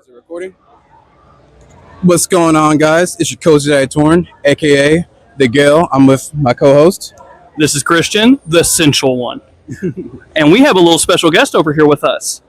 Is it recording? What's going on, guys? It's your coach, Daddy Torn, aka The Gale. I'm with my co-host. This is Christian, the essential one. And we have a little special guest over here with us,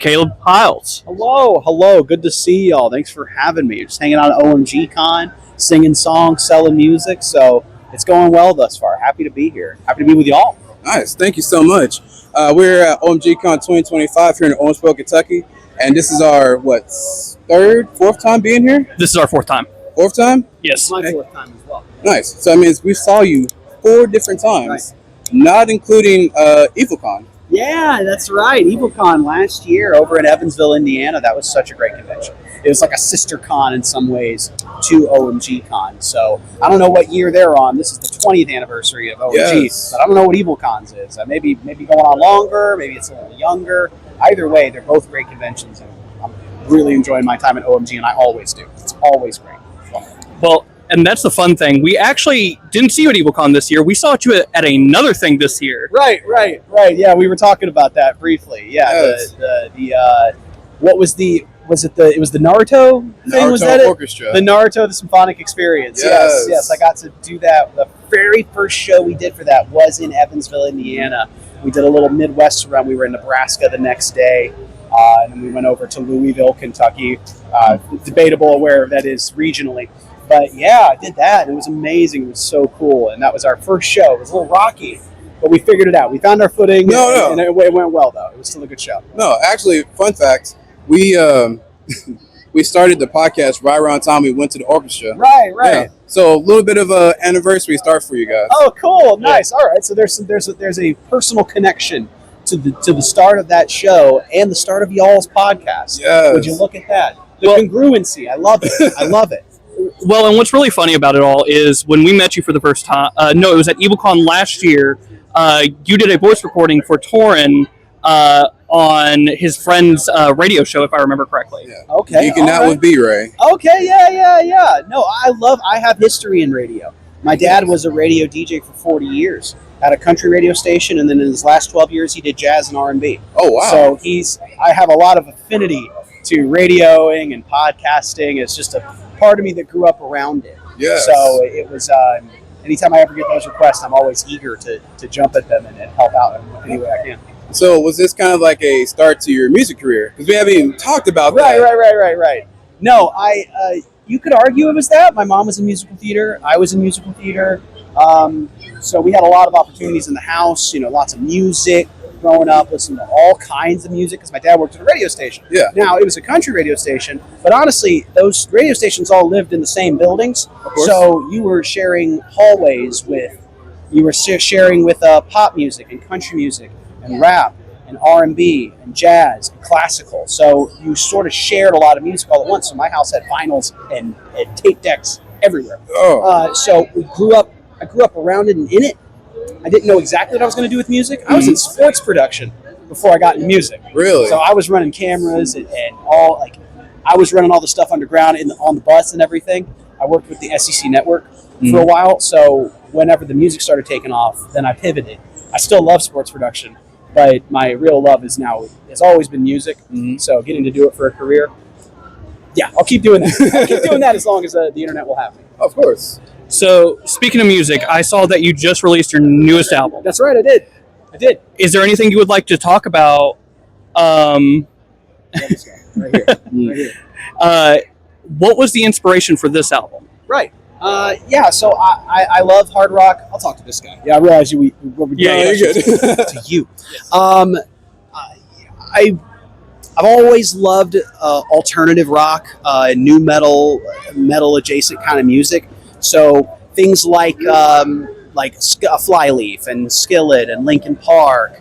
Caleb Hyles. Hello. Good to see y'all. Thanks for having me. Just hanging out at OMGcon, singing songs, selling music. So it's going well thus far. Happy to be here. Happy to be with y'all. Nice. Thank you so much. We're at OMGcon 2025 here in Owensboro, Kentucky. And this is our, fourth time being here? This is our fourth time. Fourth time? Yes. My fourth time as well. Nice. So that means we saw you 4 different times, not including EvilCon. Yeah, that's right. EvilCon last year over in Evansville, Indiana. That was such a great convention. It was like a sister con in some ways to OMGcon. So I don't know what year they're on. This is the 20th anniversary of OMG, but I don't know what EvilCon's is. Maybe going on longer. Maybe it's a little younger. Either way, they're both great conventions, and I'm really enjoying my time at OMG, and I always do. It's always great. Well, and that's the fun thing. We actually didn't see you at EvilCon this year. We saw you at another thing this year. Right. Yeah, we were talking about that briefly. Yeah, Yes. What was the Naruto thing? Naruto Was that it? Orchestra. The Naruto, the Symphonic Experience. Yes. I got to do that. The very first show we did for that was in Evansville, Indiana. We did a little Midwest run. We were in Nebraska the next day, and then we went over to Louisville, Kentucky. Debatable where that is regionally. But yeah, I did that, and it was amazing. It was so cool, and that was our first show. It was a little rocky, but we figured it out. We found our footing, and it went well, though. It was still a good show. No, actually, fun fact, we we started the podcast right around the time we went to the orchestra. Right. Yeah. So a little bit of a anniversary start for you guys. Oh, cool, nice. All right, so there's a personal connection to the start of that show and the start of y'all's podcast. Yes. Would you look at that? The congruency. I love it. Well, and what's really funny about it all is when we met you for the first time, it was at EvilCon last year, you did a voice recording for Torin on his friend's radio show, if I remember correctly. Yeah. Okay. Geeking out with B-Ray. Okay, yeah. No, I have history in radio. My dad was a radio DJ for 40 years at a country radio station, and then in his last 12 years, he did jazz and R&B. Oh, wow. So I have a lot of affinity to radioing and podcasting. It's just a part of me that grew up around it. Yes. So it was, anytime I ever get those requests, I'm always eager to jump at them and help out in any way I can. So was this kind of like a start to your music career? Because we haven't even talked about that. Right. No, you could argue it was that. My mom was in musical theater. I was in musical theater. So we had a lot of opportunities in the house, lots of music growing up, listening to all kinds of music because my dad worked at a radio station. Yeah. Now, it was a country radio station, but honestly, those radio stations all lived in the same buildings. So you were sharing hallways sharing with pop music and country music and rap and R&B and jazz and classical. So you sort of shared a lot of music all at once. So my house had vinyls and tape decks everywhere. Oh. So I grew up around it and in it. I didn't know exactly what I was going to do with music. I was in sports production before I got into music. Really? So I was running cameras and I was running all the stuff underground on the bus and everything. I worked with the SEC network for a while. So whenever the music started taking off, then I pivoted. I still love sports production, but my real love has always been music. So getting to do it for a career, yeah, I'll keep doing that. I'll keep doing that as long as the internet will have me. Of course. So, speaking of music, I saw that you just released your newest album. That's right, I did. Is there anything you would like to talk about? Right here. What was the inspiration for this album? Right. So I love hard rock. I'll talk to this guy. Yeah, I realize you. Yeah, you're good. To you. I've always loved alternative rock, new metal adjacent kind of music. So things like Flyleaf and Skillet and Linkin Park.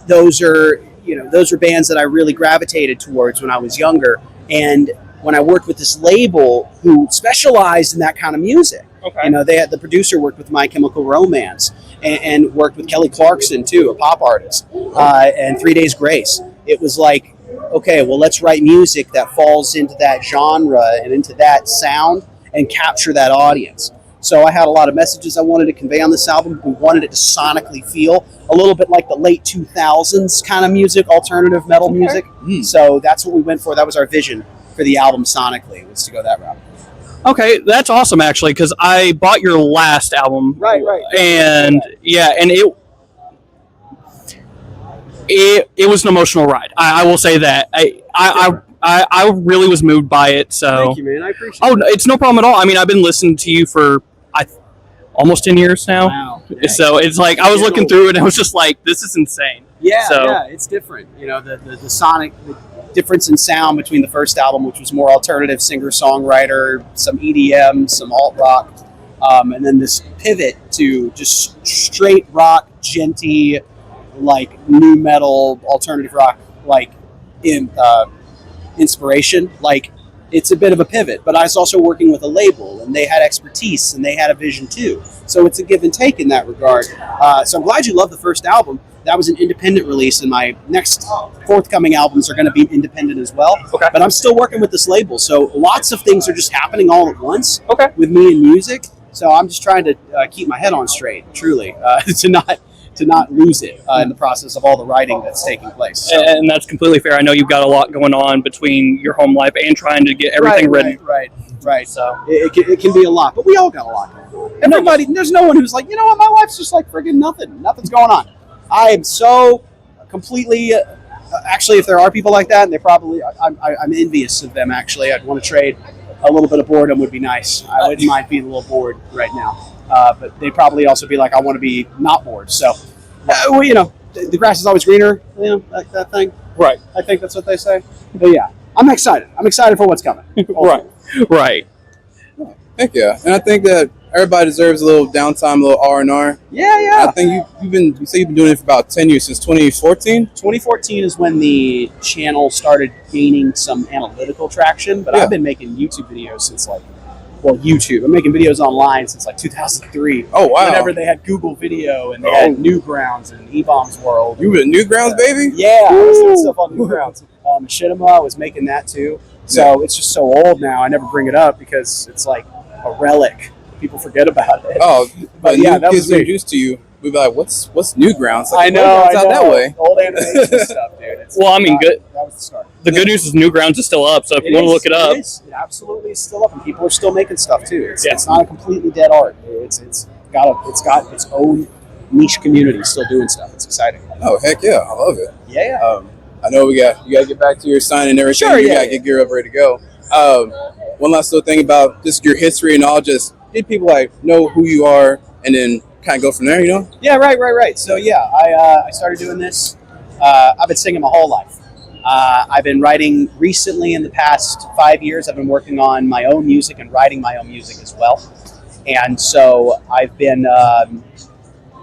Those are bands that I really gravitated towards when I was younger. And when I worked with this label who specialized in that kind of music, the producer worked with My Chemical Romance and worked with Kelly Clarkson too, a pop artist, and 3 Days Grace. It was like, okay, well, let's write music that falls into that genre and into that sound and capture that audience. So I had a lot of messages I wanted to convey on this album. We wanted it to sonically feel a little bit like the late 2000s kind of music, alternative metal music. So that's what we went for. That was our vision for the album sonically, was to go that route. Okay, that's awesome actually, because I bought your last album. Right. And and it was an emotional ride. I will say that. I really was moved by it. So Thank you, man. I appreciate it. Oh, it's no problem at all. I mean, I've been listening to you for almost 10 years now. Wow. So it's like I was looking through it and I was just like, this is insane. Yeah, it's different. You know, the sonic the difference in sound between the first album, which was more alternative singer-songwriter, some EDM, some alt rock, and then this pivot to just straight rock, genty, like new metal, alternative rock, like inspiration. Like, it's a bit of a pivot, but I was also working with a label, and they had expertise, and they had a vision too. So it's a give and take in that regard. So I'm glad you love the first album. That was an independent release, and my next forthcoming albums are going to be independent as well. Okay. But I'm still working with this label, so lots of things are just happening all at once. Okay. With me and music. So I'm just trying to keep my head on straight, truly, to not lose it in the process of all the writing that's taking place. So. And that's completely fair. I know you've got a lot going on between your home life and trying to get everything ready. Right. So it can be a lot, but we all got a lot going on. Everybody, there's no one who's like, you know what, my life's just like friggin' nothing. Nothing's going on. I am so completely. Actually, if there are people like that, and they probably, I'm envious of them. Actually, I'd want to trade a little bit of boredom. Would be nice. I wouldn't mind being a little bored right now. But they'd probably also be like, I want to be not bored. So, well, you know, the grass is always greener. You know, that thing. Right. I think that's what they say. But yeah, I'm excited. I'm excited for what's coming. Right. Heck yeah, and I think that everybody deserves a little downtime, a little R&R. Yeah. I think you say you've been doing it for about 10 years, since 2014. 2014 is when the channel started gaining some analytical traction, but I've been making YouTube videos since YouTube. I'm making videos online since 2003. Oh wow! Whenever they had Google Video and they had Newgrounds and E-Bombs World. You were Newgrounds, baby? Yeah, I was doing stuff on Newgrounds. Machinima was making that too. So it's just so old now. I never bring it up because it's like a relic. People forget about it. Oh, but yeah, that kids was introduced to you. We'd be like, "What's Newgrounds?" I know. It's not that way. Old animation stuff, dude. Well, I mean, good. That was the start. The good news is Newgrounds is still up, so if you want to look it up, it absolutely is still up, and people are still making stuff too. It's not a completely dead art. It's got its own niche community still doing stuff. It's exciting. Oh heck yeah, I love it. Yeah. I know you got to get back to your sign and everything. Sure, you got to get geared up, ready to go. One last little thing about just your history and all. Just did people know who you are, and then kind of go from there, you know? Yeah, right. So yeah, I started doing this. I've been singing my whole life. I've been writing recently in the past 5 years. I've been working on my own music and writing my own music as well. And so I've been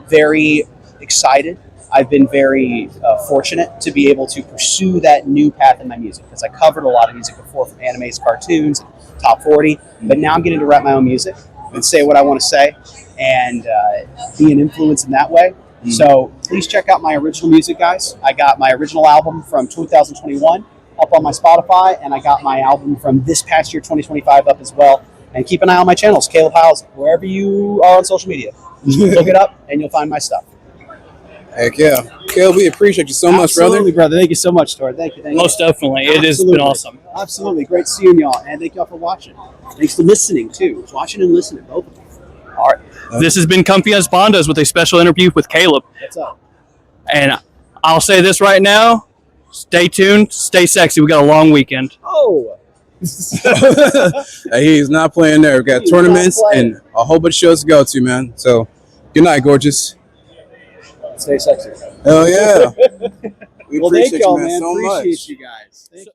very excited. I've been very fortunate to be able to pursue that new path in my music, because I covered a lot of music before, from animes, cartoons, top 40. But now I'm getting to write my own music and say what I want to say and be an influence in that way. So please check out my original music, guys. I got my original album from 2021 up on my Spotify, and I got my album from this past year, 2025, up as well. And keep an eye on my channels, Caleb Hyles, wherever you are on social media. Look it up, and you'll find my stuff. Heck yeah. Caleb, we appreciate you so much, brother. Absolutely, brother. Thank you so much, Tor. Thank you. Most definitely. It has been awesome. Absolutely. Great seeing y'all, and thank y'all for watching. Thanks for listening, too. Watching and listening, both of you. All right. This has been Comfy as Bondas with a special interview with Caleb. What's up? And I'll say this right now. Stay tuned. Stay sexy. We got a long weekend. Oh. He's not playing there. We've got tournaments and a whole bunch of shows to go to, man. So, good night, gorgeous. Stay sexy. Hell yeah. We Well, appreciate thank y'all, you, man, so appreciate much. you guys. Thank you.